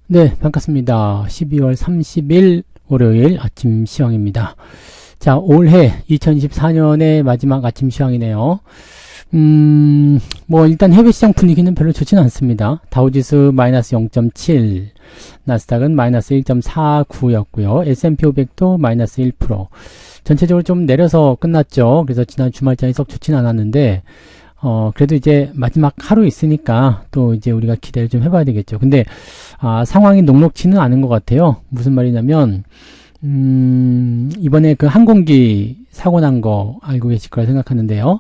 네, 반갑습니다. 12월 30일 월요일 아침 시황입니다. 자, 올해 2024년의 마지막 아침 시황이네요. 일단 해외 시장 분위기는 별로 좋지는 않습니다. 다우지수 마이너스 0.7, 나스닥은 마이너스 1.49였고요. S&P 500도 마이너스 1%. 전체적으로 좀 내려서 끝났죠. 그래서 지난 주말장이 썩 좋지는 않았는데, 그래도 이제 마지막 하루 있으니까 또 이제 우리가 기대를 좀 해봐야 되겠죠. 근데, 상황이 녹록치는 않은 것 같아요. 무슨 말이냐면, 이번에 그 항공기 사고 난 거 알고 계실 거라 생각하는데요.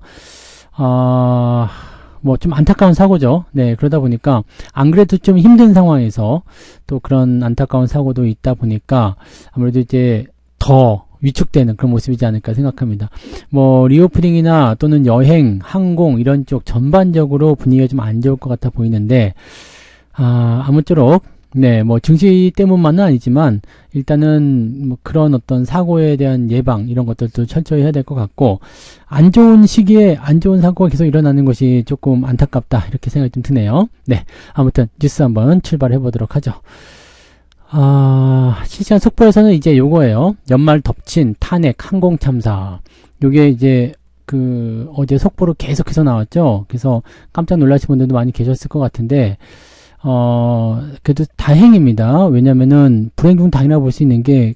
좀 안타까운 사고죠. 네, 그러다 보니까 안 그래도 좀 힘든 상황에서 또 그런 안타까운 사고도 있다 보니까 아무래도 이제 더 위축되는 그런 모습이지 않을까 생각합니다. 리오프닝이나 또는 여행, 항공 이런 쪽 전반적으로 분위기가 좀 안 좋을 것 같아 보이는데, 아무쪼록 네, 증시 때문만은 아니지만 일단은 그런 어떤 사고에 대한 예방 이런 것들도 철저히 해야 될 것 같고, 안 좋은 시기에 안 좋은 사고가 계속 일어나는 것이 조금 안타깝다 이렇게 생각이 좀 드네요. 네, 아무튼 뉴스 한번 출발해 보도록 하죠. 실시간 속보에서는 이제 요거예요. 연말 덮친 탄핵 항공 참사. 요게 이제 어제 속보로 계속해서 나왔죠. 그래서 깜짝 놀라신 분들도 많이 계셨을 것 같은데, 그래도 다행입니다. 왜냐면은 불행 중 다행이라고 볼 수 있는 게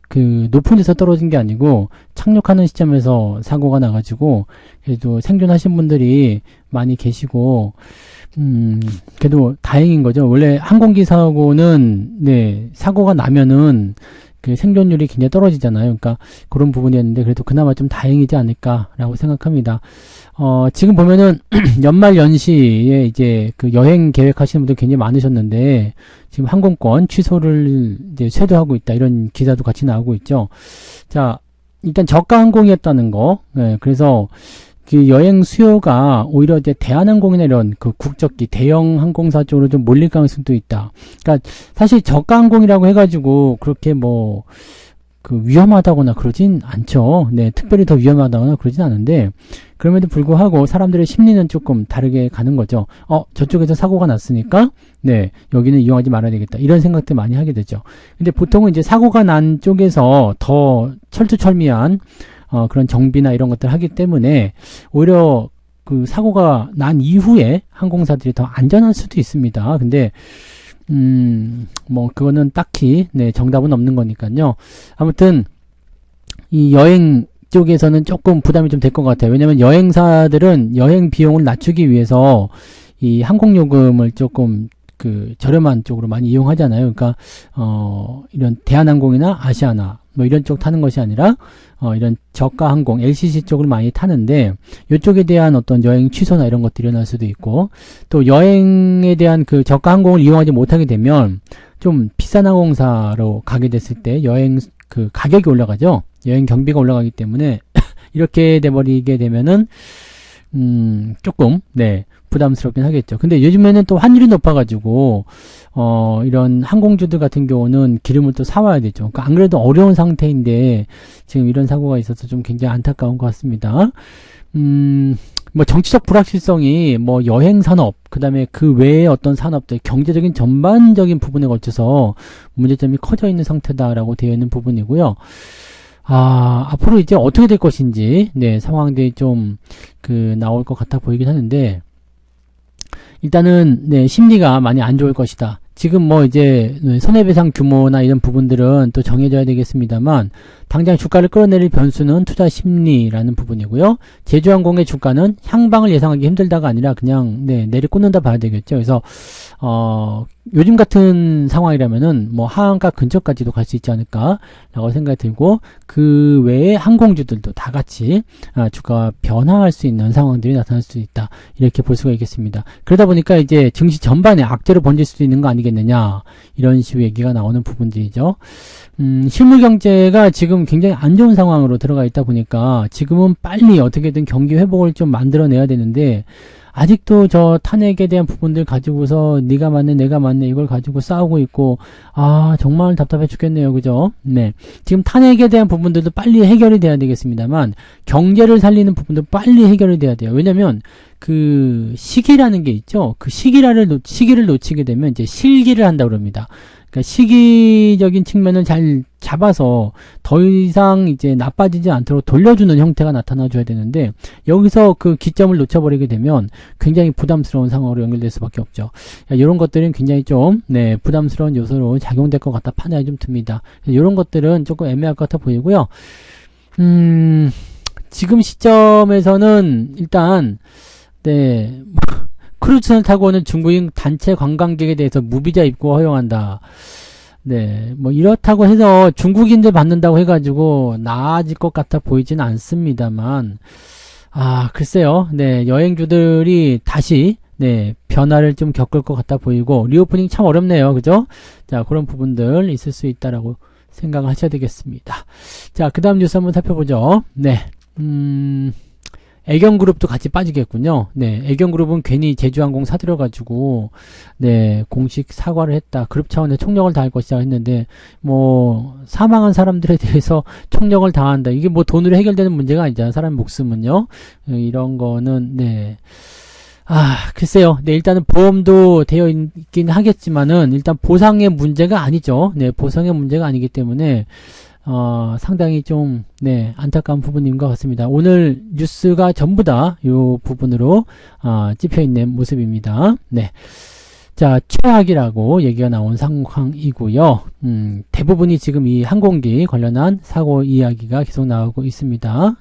높은 데서 떨어진 게 아니고 착륙하는 시점에서 사고가 나가지고 그래도 생존하신 분들이 많이 계시고, 그래도 다행인 거죠. 원래 항공기 사고는, 네, 사고가 나면은 그 생존율이 굉장히 떨어지잖아요. 그러니까 그런 부분이었는데 그래도 그나마 좀 다행이지 않을까라고 생각합니다. 지금 보면은 연말 연시에 이제 그 여행 계획하시는 분들 굉장히 많으셨는데 지금 항공권 취소를 이제 쇄도하고 있다 이런 기사도 같이 나오고 있죠. 자, 일단 저가 항공이었다는 거. 네, 그래서 그 여행 수요가 오히려 이제 대한항공이나 이런 그 국적기 대형 항공사 쪽으로 좀 몰릴 가능성도 있다. 그러니까 사실 저가 항공이라고 해가지고 그렇게 위험하다거나 그러진 않죠. 네, 특별히 더 위험하다거나 그러진 않은데, 그럼에도 불구하고 사람들의 심리는 조금 다르게 가는 거죠. 저쪽에서 사고가 났으니까, 네, 여기는 이용하지 말아야 되겠다. 이런 생각들 많이 하게 되죠. 근데 보통은 이제 사고가 난 쪽에서 더 철두철미한, 그런 정비나 이런 것들 하기 때문에, 오히려 그 사고가 난 이후에 항공사들이 더 안전할 수도 있습니다. 근데, 그거는 딱히, 네, 정답은 없는 거니까요. 아무튼, 이 여행 쪽에서는 조금 부담이 좀 될 것 같아요. 왜냐면 여행사들은 여행 비용을 낮추기 위해서 이 항공요금을 조금 저렴한 쪽으로 많이 이용하잖아요. 그러니까, 이런 대한항공이나 아시아나, 이런 쪽 타는 것이 아니라, 이런 저가 항공, LCC 쪽을 많이 타는데, 이쪽에 대한 어떤 여행 취소나 이런 것들이 일어날 수도 있고, 또 여행에 대한 그 저가 항공을 이용하지 못하게 되면, 좀 비싼 항공사로 가게 됐을 때 여행 가격이 올라가죠. 여행 경비가 올라가기 때문에, 이렇게 돼버리게 되면은, 조금, 네, 부담스럽긴 하겠죠. 근데 요즘에는 또 환율이 높아가지고, 이런 항공주들 같은 경우는 기름을 또 사와야 되죠. 그러니까 안 그래도 어려운 상태인데, 지금 이런 사고가 있어서 좀 굉장히 안타까운 것 같습니다. 정치적 불확실성이, 여행산업, 그 다음에 그 외의 어떤 산업들, 경제적인 전반적인 부분에 걸쳐서 문제점이 커져 있는 상태다라고 되어 있는 부분이고요. 앞으로 이제 어떻게 될 것인지, 네, 상황들이 좀, 나올 것 같아 보이긴 하는데, 일단은, 네, 심리가 많이 안 좋을 것이다. 지금 이제, 손해배상 규모나 이런 부분들은 또 정해져야 되겠습니다만, 당장 주가를 끌어내릴 변수는 투자 심리라는 부분이고요. 제주항공의 주가는 향방을 예상하기 힘들다가 아니라 그냥, 네, 내리꽂는다 봐야 되겠죠. 그래서, 요즘 같은 상황이라면은 하한가 근처까지도 갈 수 있지 않을까라고 생각이 들고, 그 외에 항공주들도 다 같이 주가가 변화할 수 있는 상황들이 나타날 수 있다, 이렇게 볼 수가 있겠습니다. 그러다 보니까 이제 증시 전반에 악재로 번질 수도 있는 거 아니겠느냐, 이런 식의 얘기가 나오는 부분들이죠. 실물 경제가 지금 굉장히 안 좋은 상황으로 들어가 있다 보니까 지금은 빨리 어떻게든 경기 회복을 좀 만들어내야 되는데, 아직도 저 탄핵에 대한 부분들 가지고서 네가 맞네 내가 맞네 이걸 가지고 싸우고 있고, 정말 답답해 죽겠네요. 그죠? 네, 지금 탄핵에 대한 부분들도 빨리 해결이 돼야 되겠습니다만, 경제를 살리는 부분도 빨리 해결이 돼야 돼요. 왜냐면 그 시기라는 게 있죠. 그 시기를 놓치게 되면 이제 실기를 한다고 그럽니다. 그러니까 시기적인 측면을 잘 잡아서 더 이상 이제 나빠지지 않도록 돌려주는 형태가 나타나줘야 되는데 여기서 그 기점을 놓쳐버리게 되면 굉장히 부담스러운 상황으로 연결될 수밖에 없죠. 이런 것들은 굉장히 좀 부담스러운 요소로 작용될 것 같다 판단이 좀 듭니다. 이런 것들은 조금 애매할 것 같아 보이고요. 지금 시점에서는 일단 크루즈선을 타고 오는 중국인 단체 관광객에 대해서 무비자 입국 허용한다. 뭐 이렇다고 해서 중국인들 받는다고 해가지고 나아질 것 같아 보이진 않습니다만, 글쎄요. 여행주들이 다시 변화를 좀 겪을 것 같아 보이고, 리오프닝 참 어렵네요. 그죠? 자, 그런 부분들 있을 수 있다라고 생각을 하셔야 되겠습니다. 자, 그 다음 뉴스 한번 살펴보죠. 애경그룹도 같이 빠지겠군요. 애경그룹은 괜히 제주항공 사들여가지고, 공식 사과를 했다. 그룹 차원의 총력을 다할 것이다 했는데, 사망한 사람들에 대해서 총력을 다한다. 이게 돈으로 해결되는 문제가 아니잖아요. 사람 목숨은요. 이런 거는, 글쎄요. 일단은 보험도 되어 있긴 하겠지만은, 일단 보상의 문제가 아니죠. 보상의 문제가 아니기 때문에, 상당히 좀, 안타까운 부분인 것 같습니다. 오늘 뉴스가 전부 다 이 부분으로, 찝혀있는 모습입니다. 자, 최악이라고 얘기가 나온 상황이고요. 대부분이 지금 이 항공기 관련한 사고 이야기가 계속 나오고 있습니다.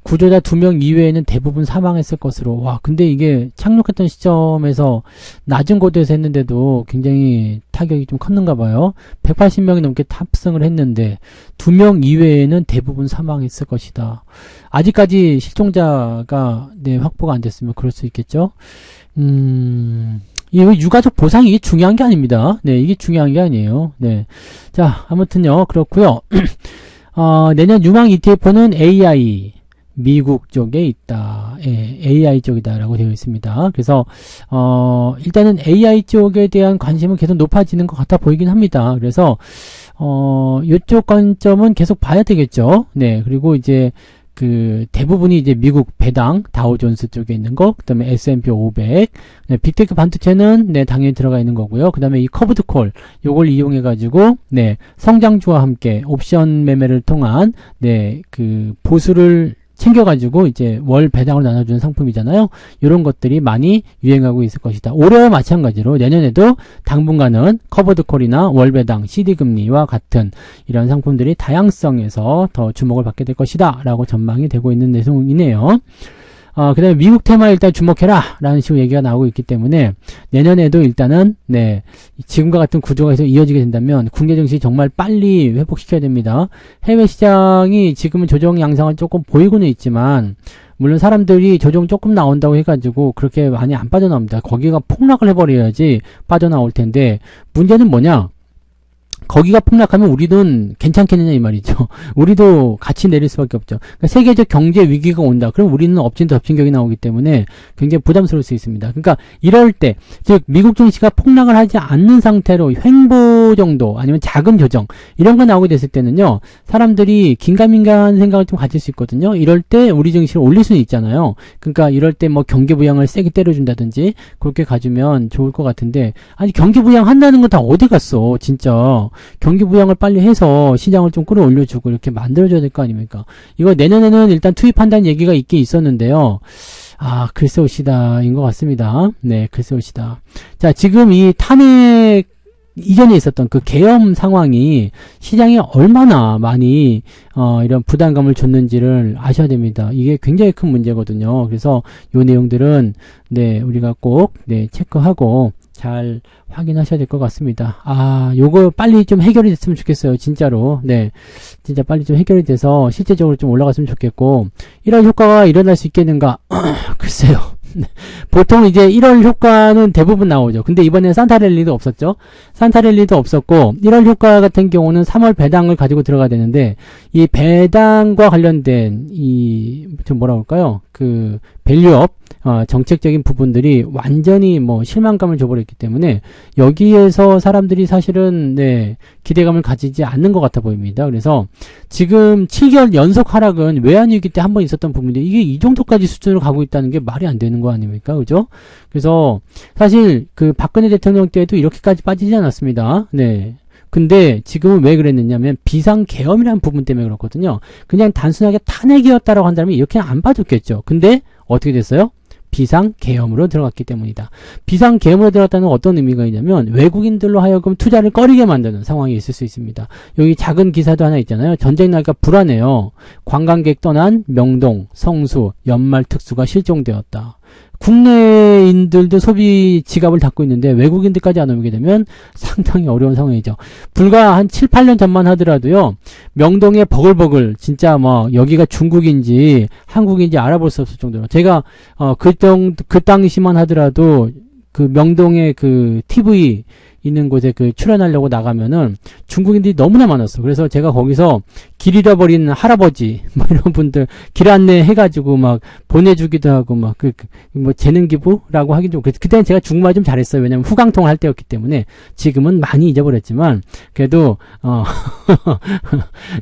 구조자 2명 이외에는 대부분 사망했을 것으로. 근데 이게 착륙했던 시점에서 낮은 고도에서 했는데도 굉장히 타격이 좀 컸는가 봐요. 180명이 넘게 탑승을 했는데 2명 이외에는 대부분 사망했을 것이다. 아직까지 실종자가 확보가 안 됐으면 그럴 수 있겠죠. 이 유가족 보상이 이게 중요한 게 아닙니다. 이게 중요한 게 아니에요. 자, 아무튼요, 그렇고요. 내년 유망 ETF는 AI, 미국 쪽에 있다. AI 쪽이다라고 되어 있습니다. 그래서, 일단은 AI 쪽에 대한 관심은 계속 높아지는 것 같아 보이긴 합니다. 그래서, 이쪽 관점은 계속 봐야 되겠죠. 그리고 이제, 대부분이 이제 미국 배당, 다우존스 쪽에 있는 거, 그 다음에 S&P 500, 빅테크 반도체는, 당연히 들어가 있는 거고요. 그 다음에 이 커브드 콜, 요걸 이용해가지고, 성장주와 함께 옵션 매매를 통한, 보수를 챙겨가지고 이제 월 배당을 나눠주는 상품이잖아요. 이런 것들이 많이 유행하고 있을 것이다. 올해와 마찬가지로 내년에도 당분간은 커버드콜이나 월 배당, CD금리와 같은 이런 상품들이 다양성에서 더 주목을 받게 될 것이다 라고 전망이 되고 있는 내용이네요. 그 다음에 미국 테마에 일단 주목해라 라는 식으로 얘기가 나오고 있기 때문에 내년에도 일단은 지금과 같은 구조가 계속 이어지게 된다면 국내 증시 정말 빨리 회복시켜야 됩니다. 해외 시장이 지금은 조정 양상을 조금 보이고는 있지만 물론 사람들이 조정 조금 나온다고 해가지고 그렇게 많이 안 빠져나옵니다. 거기가 폭락을 해버려야지 빠져나올 텐데 문제는 뭐냐? 거기가 폭락하면 우리는 괜찮겠느냐 이 말이죠. 우리도 같이 내릴 수밖에 없죠. 그러니까 세계적 경제 위기가 온다. 그럼 우리는 엎친 덮친 격이 나오기 때문에 굉장히 부담스러울 수 있습니다. 그러니까 이럴 때, 즉 미국 증시가 폭락을 하지 않는 상태로 횡보 정도 아니면 작은 조정 이런 거 나오게 됐을 때는요. 사람들이 긴가민가한 생각을 좀 가질 수 있거든요. 이럴 때 우리 증시를 올릴 수는 있잖아요. 그러니까 이럴 때 뭐 경기 부양을 세게 때려준다든지 그렇게 가주면 좋을 것 같은데 아니 경기 부양 한다는 건 다 어디 갔어 진짜. 경기 부양을 빨리 해서 시장을 좀 끌어올려주고 이렇게 만들어줘야 될 거 아닙니까? 이거 내년에는 일단 투입한다는 얘기가 있긴 있었는데요. 글쎄 올 시다인 것 같습니다. 글쎄 올 시다. 자, 지금 이 탄핵 이전에 있었던 그 계엄 상황이 시장에 얼마나 많이 이런 부담감을 줬는지를 아셔야 됩니다. 이게 굉장히 큰 문제거든요. 그래서 요 내용들은 우리가 꼭 체크하고 잘 확인하셔야 될 것 같습니다. 요거 빨리 좀 해결이 됐으면 좋겠어요. 진짜로. 진짜 빨리 좀 해결이 돼서 실제적으로 좀 올라갔으면 좋겠고, 1월 효과가 일어날 수 있겠는가? 글쎄요. 보통 이제 1월 효과는 대부분 나오죠. 근데 이번에는 산타랠리도 없었죠. 산타랠리도 없었고, 1월 효과 같은 경우는 3월 배당을 가지고 들어가야 되는데, 이 배당과 관련된, 좀 뭐라 그럴까요? 밸류업, 정책적인 부분들이 완전히 뭐 실망감을 줘버렸기 때문에 여기에서 사람들이 사실은 네, 기대감을 가지지 않는 것 같아 보입니다. 그래서 지금 7개월 연속 하락은 외환위기 때 한 번 있었던 부분인데 이게 이 정도까지 수준으로 가고 있다는 게 말이 안 되는 거 아닙니까? 그죠? 그래서 사실 그 박근혜 대통령 때도 이렇게까지 빠지지 않았습니다. 네. 근데 지금은 왜 그랬느냐면 비상계엄이라는 부분 때문에 그렇거든요. 그냥 단순하게 탄핵이었다라고 한다면 이렇게 안 빠졌겠죠. 근데 어떻게 됐어요? 비상계엄으로 들어갔기 때문이다. 비상계엄으로 들어갔다는 건 어떤 의미가 있냐면 외국인들로 하여금 투자를 꺼리게 만드는 상황이 있을 수 있습니다. 여기 작은 기사도 하나 있잖아요. 전쟁 나니까 불안해요. 관광객 떠난 명동, 성수, 연말 특수가 실종되었다. 국내인들도 소비 지갑을 닫고 있는데 외국인들까지 안 오게 되면 상당히 어려운 상황이죠. 불과 한 7, 8년 전만 하더라도요. 명동에 버글버글 진짜 뭐 여기가 중국인지 한국인지 알아볼 수 없을 정도로 제가 그 당시만 하더라도 그 명동에 그 TV 있는 곳에 그 출연하려고 나가면은 중국인들이 너무나 많았어. 그래서 제가 거기서 길 잃어버린 할아버지 뭐 이런 분들 길 안내 해가지고 막 보내주기도 하고 막 뭐 재능 기부라고 하긴 좀 그때는 제가 중국말 좀 잘했어요. 왜냐면 후강통 할 때였기 때문에 지금은 많이 잊어버렸지만 그래도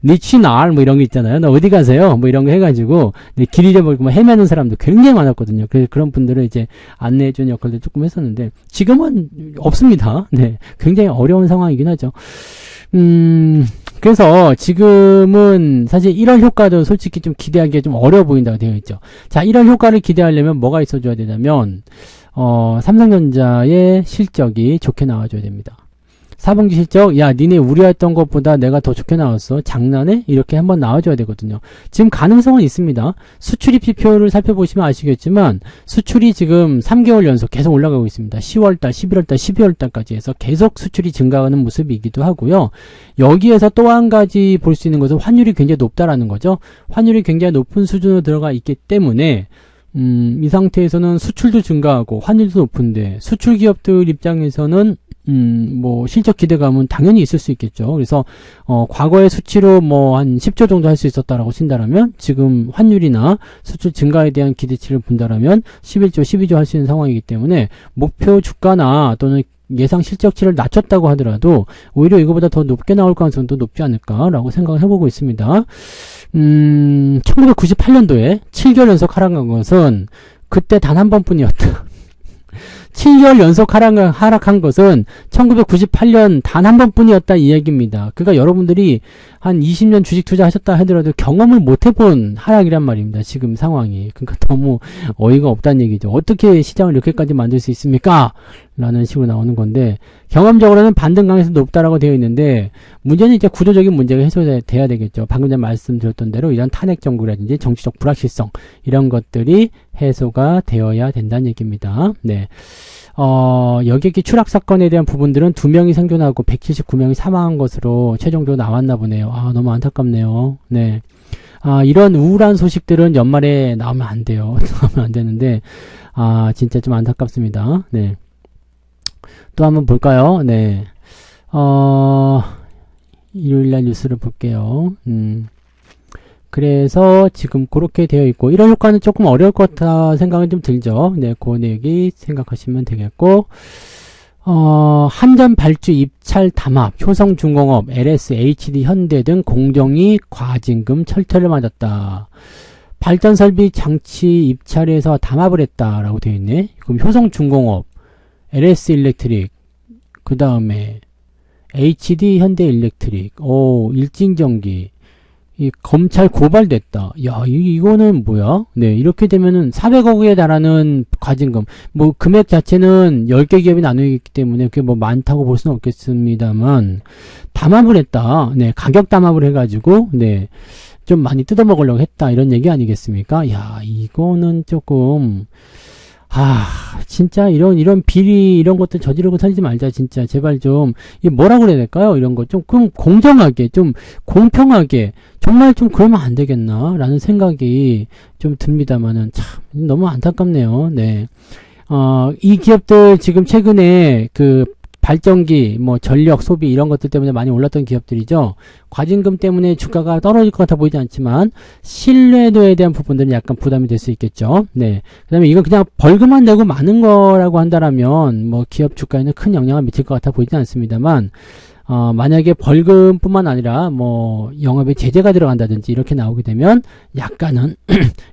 니치날 뭐 이런 거 있잖아요. 너 어디 가세요? 뭐 이런 거 해가지고 길 잃어버리고 막 헤매는 사람도 굉장히 많았거든요. 그래서 그런 분들을 이제 안내해주는 역할도 조금 했었는데 지금은 없습니다. 네. 굉장히 어려운 상황이긴 하죠. 그래서 지금은 사실 1월 효과도 솔직히 좀 기대하기가 좀 어려워 보인다고 되어 있죠. 자, 1월 효과를 기대하려면 뭐가 있어줘야 되냐면, 삼성전자의 실적이 좋게 나와줘야 됩니다. 4분기 실적, 야, 니네 우려했던 것보다 내가 더 좋게 나왔어. 장난해? 이렇게 한번 나와줘야 되거든요. 지금 가능성은 있습니다. 수출입 지표를 살펴보시면 아시겠지만, 수출이 지금 3개월 연속 계속 올라가고 있습니다. 10월달, 11월달, 12월달까지 해서 계속 수출이 증가하는 모습이기도 하고요. 여기에서 또 한 가지 볼 수 있는 것은 환율이 굉장히 높다라는 거죠. 환율이 굉장히 높은 수준으로 들어가 있기 때문에, 이 상태에서는 수출도 증가하고 환율도 높은데, 수출 기업들 입장에서는 뭐 실적 기대감은 당연히 있을 수 있겠죠. 그래서 과거의 수치로 뭐 한 10조 정도 할 수 있었다라고 친다라면 지금 환율이나 수출 증가에 대한 기대치를 본다라면 11조, 12조 할 수 있는 상황이기 때문에 목표 주가나 또는 예상 실적치를 낮췄다고 하더라도 오히려 이거보다 더 높게 나올 가능성도 높지 않을까라고 생각을 해보고 있습니다. 1998년도에 7개월 연속 하락한 것은 그때 단 한 번뿐이었다. 7개월 연속 하락한 것은 1998년 단 한 번뿐이었다 이 얘기입니다. 그러니까 여러분들이 한 20년 주식 투자하셨다 하더라도 경험을 못 해본 하락이란 말입니다. 지금 상황이. 그러니까 너무 어이가 없다는 얘기죠. 어떻게 시장을 이렇게까지 만들 수 있습니까? 라는 식으로 나오는 건데 경험적으로는 반등 강에서 높다라고 되어 있는데 문제는 이제 구조적인 문제가 해소돼야 되겠죠. 방금 전에 말씀드렸던 대로 이런 탄핵 정국이라든지 정치적 불확실성 이런 것들이 해소가 되어야 된다는 얘기입니다. 네. 여객기 추락 사건에 대한 부분들은 2명이 생존하고 179명이 사망한 것으로 최종적으로 나왔나 보네요. 아, 너무 안타깝네요. 네. 아, 이런 우울한 소식들은 연말에 나오면 안 돼요. 나오면 안 되는데, 아, 진짜 좀 안타깝습니다. 네. 또 한번 볼까요? 네. 일요일날 뉴스를 볼게요. 그래서 지금 그렇게 되어 있고, 이런 효과는 조금 어려울 것 같다 생각은 좀 들죠. 네, 그 얘기 생각하시면 되겠고, 한전 발주 입찰 담합, 효성중공업, LS, HD, 현대 등 공정위 과징금 철퇴를 맞았다. 발전설비 장치 입찰에서 담합을 했다라고 되어 있네. 그럼 효성중공업, LS 일렉트릭, 그 다음에 HD, 현대 일렉트릭, 일진전기, 이 검찰 고발됐다. 야, 이거는 뭐야? 네, 이렇게 되면은 400억에 달하는 과징금. 뭐 금액 자체는 10개 기업이 나누어 있기 때문에 그게 뭐 많다고 볼 수는 없겠습니다만 담합을 했다. 네, 가격 담합을 해가지고 네, 좀 많이 뜯어먹으려고 했다. 이런 얘기 아니겠습니까? 야, 이거는 조금 진짜 이런 비리 이런 것들 저지르고 살지 말자. 진짜 제발 좀 이 뭐라고 그래야 될까요? 이런 거 좀 공정하게 좀 공평하게 정말 좀 그러면 안 되겠나 라는 생각이 좀 듭니다만은 참 너무 안타깝네요. 네. 이 기업들 지금 최근에 그 발전기, 뭐 전력 소비 이런 것들 때문에 많이 올랐던 기업들이죠. 과징금 때문에 주가가 떨어질 것 같아 보이지 않지만 신뢰도에 대한 부분들은 약간 부담이 될 수 있겠죠. 네. 그다음에 이건 그냥 벌금만 내고 많은 거라고 한다라면 뭐 기업 주가에는 큰 영향을 미칠 것 같아 보이지 않습니다만 만약에 벌금뿐만 아니라 뭐 영업에 제재가 들어간다든지 이렇게 나오게 되면 약간은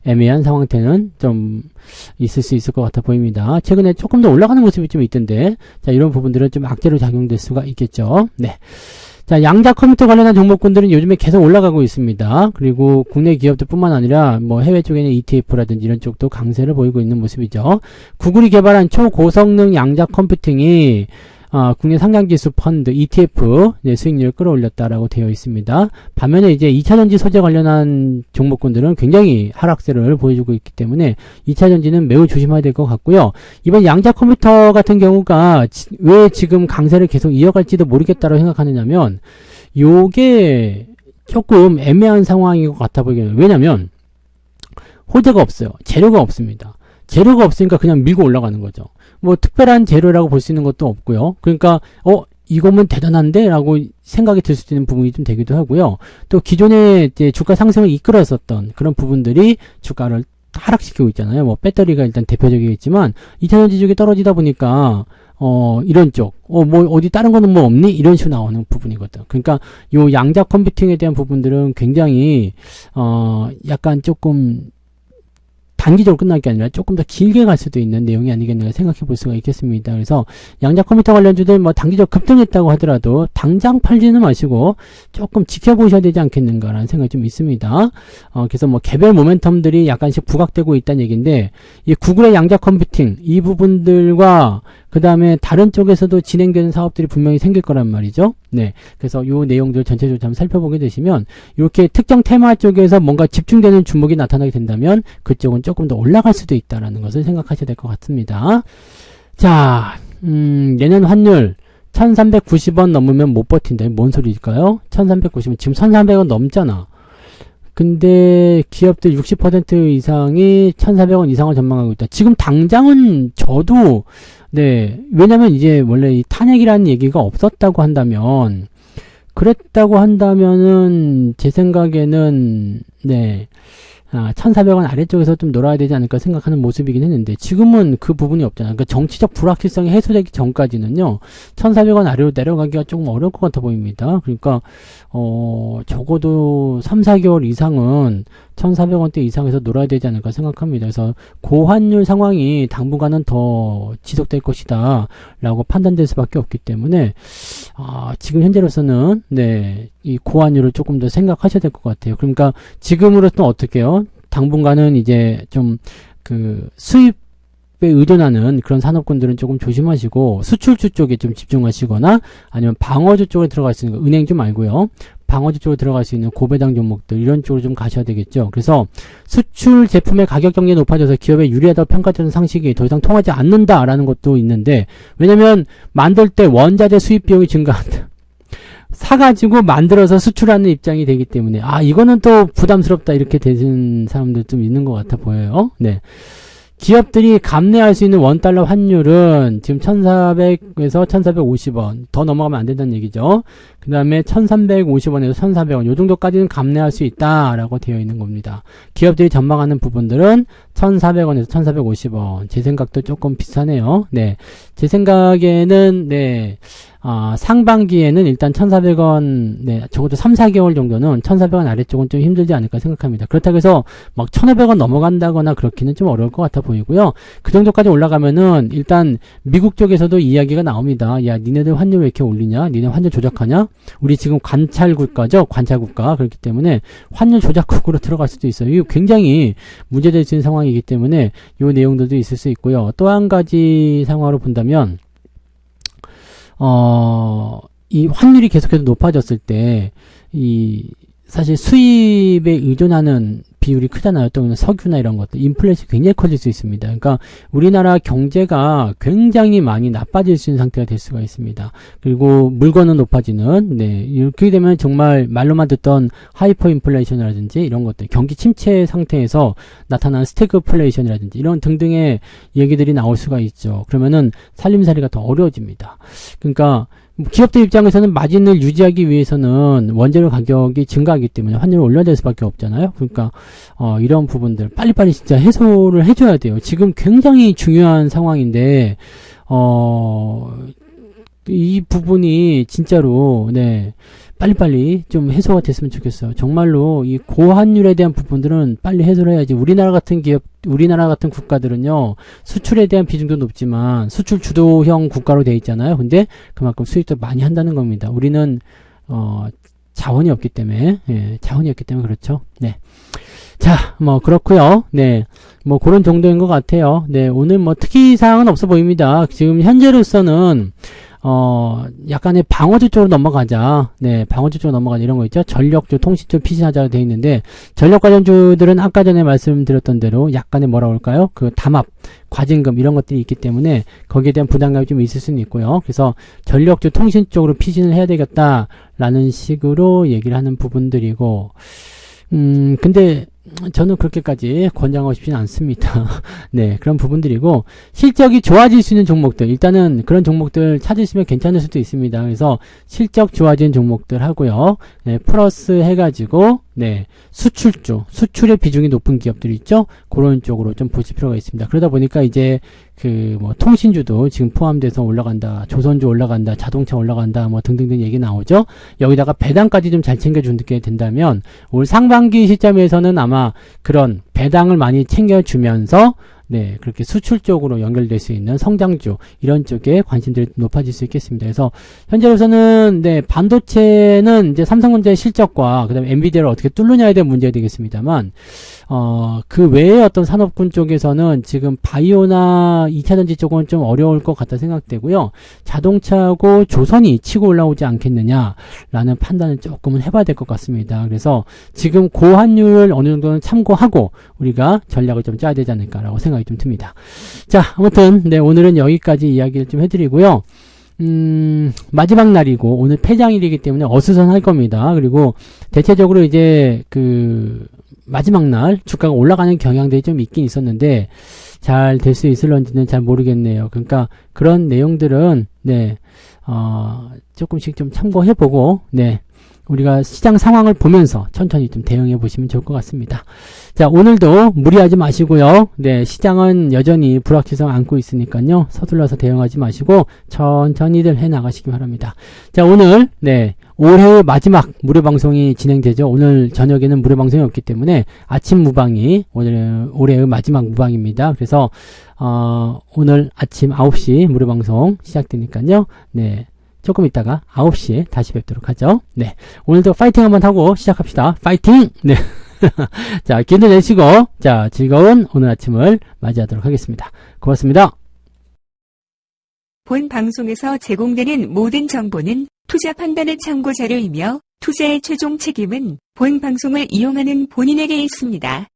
애매한 상황태는 좀 있을 수 있을 것 같아 보입니다. 최근에 조금 더 올라가는 모습이 좀 있던데, 자, 이런 부분들은 좀 악재로 작용될 수가 있겠죠. 네. 자, 양자 컴퓨터 관련한 종목군들은 요즘에 계속 올라가고 있습니다. 그리고 국내 기업들 뿐만 아니라 뭐 해외 쪽에는 ETF라든지 이런 쪽도 강세를 보이고 있는 모습이죠. 구글이 개발한 초고성능 양자 컴퓨팅이 국내 상장지수 펀드 ETF 수익률을 끌어올렸다라고 되어 있습니다. 반면에 이제 2차전지 소재 관련한 종목군들은 굉장히 하락세를 보여주고 있기 때문에 2차전지는 매우 조심해야 될 것 같고요. 이번 양자 컴퓨터 같은 경우가 왜 지금 강세를 계속 이어갈지도 모르겠다고 생각하느냐면 요게 조금 애매한 상황인 것 같아 보이긴 해요. 왜냐면 호재가 없어요. 재료가 없습니다. 재료가 없으니까 그냥 밀고 올라가는 거죠. 뭐 특별한 재료라고 볼 수 있는 것도 없고요. 그러니까 이거면 대단한데 라고 생각이 들 수 있는 부분이 좀 되기도 하고요. 또 기존에 이제 주가 상승을 이끌었었던 그런 부분들이 주가를 하락시키고 있잖아요. 뭐 배터리가 일단 대표적이겠지만 2차전지 쪽이 떨어지다 보니까 이런 쪽, 뭐 어디 다른 거는 뭐 없니? 이런 식으로 나오는 부분이거든. 그러니까 요 양자 컴퓨팅에 대한 부분들은 굉장히 약간 조금 단기적으로 끝날 게 아니라 조금 더 길게 갈 수도 있는 내용이 아니겠는가 생각해 볼 수가 있겠습니다. 그래서 양자 컴퓨터 관련주들 뭐 단기적으로 급등했다고 하더라도 당장 팔지는 마시고 조금 지켜보셔야 되지 않겠는가라는 생각이 좀 있습니다. 그래서 뭐 개별 모멘텀들이 약간씩 부각되고 있다는 얘기인데, 이 구글의 양자 컴퓨팅 이 부분들과 그 다음에 다른 쪽에서도 진행되는 사업들이 분명히 생길 거란 말이죠. 네. 그래서 요 내용들 전체적으로 한번 살펴보게 되시면, 이렇게 특정 테마 쪽에서 뭔가 집중되는 주목이 나타나게 된다면, 그쪽은 조금 더 올라갈 수도 있다라는 것을 생각하셔야 될 것 같습니다. 자, 내년 환율 1390원 넘으면 못 버틴다. 뭔 소리일까요? 1390원. 지금 1300원 넘잖아. 근데 기업들 60% 이상이 1,400원 이상을 전망하고 있다. 지금 당장은 저도 왜냐면 이제 원래 이 탄핵이라는 얘기가 없었다고 한다면, 그랬다고 한다면은 제 생각에는 1,400원 아래쪽에서 좀 놀아야 되지 않을까 생각하는 모습이긴 했는데, 지금은 그 부분이 없잖아요. 그러니까 정치적 불확실성이 해소되기 전까지는요, 1,400원 아래로 내려가기가 조금 어려울 것 같아 보입니다. 그러니까 적어도 3, 4개월 이상은 1,400원대 이상에서 놀아야 되지 않을까 생각합니다. 그래서 고환율 상황이 당분간은 더 지속될 것이다 라고 판단될 수밖에 없기 때문에 지금 현재로서는 이 고환율을 조금 더 생각하셔야 될 것 같아요. 그러니까 지금으로서는 어떻게 해요? 당분간은 이제 좀 수입에 의존하는 그런 산업군들은 조금 조심하시고, 수출주 쪽에 좀 집중하시거나 아니면 방어주 쪽에 들어갈 수 있는 거, 은행 좀 말고요, 방어주 쪽으로 들어갈 수 있는 고배당 종목들 이런 쪽으로 좀 가셔야 되겠죠. 그래서 수출 제품의 가격 경쟁이 높아져서 기업에 유리하다고 평가되는 상식이 더 이상 통하지 않는다라는 것도 있는데, 왜냐면 만들 때 원자재 수입 비용이 증가한다. 사가지고 만들어서 수출하는 입장이 되기 때문에 이거는 또 부담스럽다 이렇게 되는 사람들 좀 있는 것 같아 보여요. 네. 기업들이 감내할 수 있는 원달러 환율은 지금 1,400에서 1,450원 더 넘어가면 안 된다는 얘기죠. 그 다음에 1,350원에서 1,400원 요 정도까지는 감내할 수 있다라고 되어 있는 겁니다. 기업들이 전망하는 부분들은 1,400원에서 1,450원. 제 생각도 조금 비슷하네요. 제 생각에는 상반기에는 일단 1,400원, 적어도 3, 4개월 정도는 1,400원 아래쪽은 좀 힘들지 않을까 생각합니다. 그렇다고 해서 막 1,500원 넘어간다거나 그렇기는 좀 어려울 것 같아 보이고요. 그 정도까지 올라가면은 일단 미국 쪽에서도 이야기가 나옵니다. 야, 니네들 환율 왜 이렇게 올리냐? 니네 환율 조작하냐? 우리 지금 관찰국가죠? 관찰국가. 그렇기 때문에 환율 조작국으로 들어갈 수도 있어요. 이거 굉장히 문제될 수 있는 상황이기 때문에 이 내용들도 있을 수 있고요. 또 한 가지 상황으로 본다면, 이 환율이 계속해서 높아졌을 때, 사실 수입에 의존하는 비율이 크잖아요. 또 석유나 이런 것들. 인플레이션이 굉장히 커질 수 있습니다. 그러니까 우리나라 경제가 굉장히 많이 나빠질 수 있는 상태가 될 수가 있습니다. 그리고 물건은 높아지는, 네. 이렇게 되면 정말 말로만 듣던 하이퍼 인플레이션이라든지 이런 것들, 경기 침체 상태에서 나타나는 스태그플레이션이라든지 이런 등등의 얘기들이 나올 수가 있죠. 그러면은 살림살이가 더 어려워집니다. 그러니까 기업들 입장에서는 마진을 유지하기 위해서는 원재료 가격이 증가하기 때문에 환율을 올려야 될 수밖에 없잖아요. 그러니까 이런 부분들 빨리빨리 진짜 해소를 해줘야 돼요. 지금 굉장히 중요한 상황인데 이 부분이 진짜로 네 빨리빨리 좀 해소가 됐으면 좋겠어요. 정말로 이 고환율에 대한 부분들은 빨리 해소를 해야지. 우리나라 같은 기업, 우리나라 같은 국가들은요, 수출에 대한 비중도 높지만 수출 주도형 국가로 돼 있잖아요. 근데 그만큼 수입도 많이 한다는 겁니다. 우리는 자원이 없기 때문에, 예, 자원이 없기 때문에 그렇죠. 네. 자, 뭐 그렇고요. 네. 뭐 그런 정도인 것 같아요. 네, 오늘 뭐 특이사항은 없어 보입니다. 지금 현재로서는 약간의 방어주 쪽으로 넘어가자. 네, 방어주 쪽으로 넘어가자. 이런 거 있죠. 전력주, 통신주, 피신하자가 되어 있는데, 전력 관련주들은 아까 전에 말씀드렸던 대로 약간의 뭐라고 할까요? 그 담합, 과징금 이런 것들이 있기 때문에 거기에 대한 부담감이 좀 있을 수는 있고요. 그래서 전력주, 통신 쪽으로 피신을 해야 되겠다라는 식으로 얘기를 하는 부분들이고, 근데 저는 그렇게까지 권장하고 싶지는 않습니다. 네, 그런 부분들이고, 실적이 좋아질 수 있는 종목들, 일단은 그런 종목들 찾으시면 괜찮을 수도 있습니다. 그래서 실적 좋아지는 종목들 하고요. 네, 플러스 해가지고, 네, 수출주, 수출의 비중이 높은 기업들이 있죠? 그런 쪽으로 좀 보실 필요가 있습니다. 그러다 보니까 이제 통신주도 지금 포함돼서 올라간다, 조선주 올라간다, 자동차 올라간다, 뭐 등등등 얘기 나오죠? 여기다가 배당까지 좀 잘 챙겨주게 된다면, 올 상반기 시점에서는 아마 그런 배당을 많이 챙겨주면서 네, 그렇게 수출 쪽으로 연결될 수 있는 성장주, 이런 쪽에 관심들이 높아질 수 있겠습니다. 그래서, 현재로서는, 네, 반도체는 이제 삼성전자의 실적과, 그 다음에 엔비디아를 어떻게 뚫느냐에 대한 문제가 되겠습니다만, 그 외에 어떤 산업군 쪽에서는 지금 바이오나 2차전지 쪽은 좀 어려울 것 같다 생각되고요. 자동차하고 조선이 치고 올라오지 않겠느냐라는 판단을 조금은 해봐야 될 것 같습니다. 그래서 지금 고환율을 어느 정도는 참고하고 우리가 전략을 좀 짜야 되지 않을까라고 생각이 좀 듭니다. 자, 아무튼 네, 오늘은 여기까지 이야기를 좀 해드리고요. 마지막 날이고 오늘 폐장일이기 때문에 어수선할 겁니다. 그리고 대체적으로 이제 마지막 날 주가가 올라가는 경향들이 좀 있긴 있었는데 잘 될 수 있을런지는 잘 모르겠네요. 그러니까 그런 내용들은 네, 조금씩 좀 참고해보고 네, 우리가 시장 상황을 보면서 천천히 좀 대응해 보시면 좋을 것 같습니다. 자, 오늘도 무리하지 마시고요. 네, 시장은 여전히 불확실성 안고 있으니까요. 서둘러서 대응하지 마시고 천천히들 해 나가시기 바랍니다. 자, 오늘 네, 올해의 마지막 무료 방송이 진행되죠. 오늘 저녁에는 무료 방송이 없기 때문에 아침 무방이 오늘 올해의 마지막 무방입니다. 그래서 오늘 아침 9시 무료 방송 시작되니까요. 네. 조금 있다가 9시에 다시 뵙도록 하죠. 네. 오늘도 파이팅 한번 하고 시작합시다. 파이팅! 네. 자, 기대 내시고, 자, 즐거운 오늘 아침을 맞이하도록 하겠습니다. 고맙습니다. 본 방송에서 제공되는 모든 정보는 투자 판단의 참고 자료이며 투자의 최종 책임은 본 방송을 이용하는 본인에게 있습니다.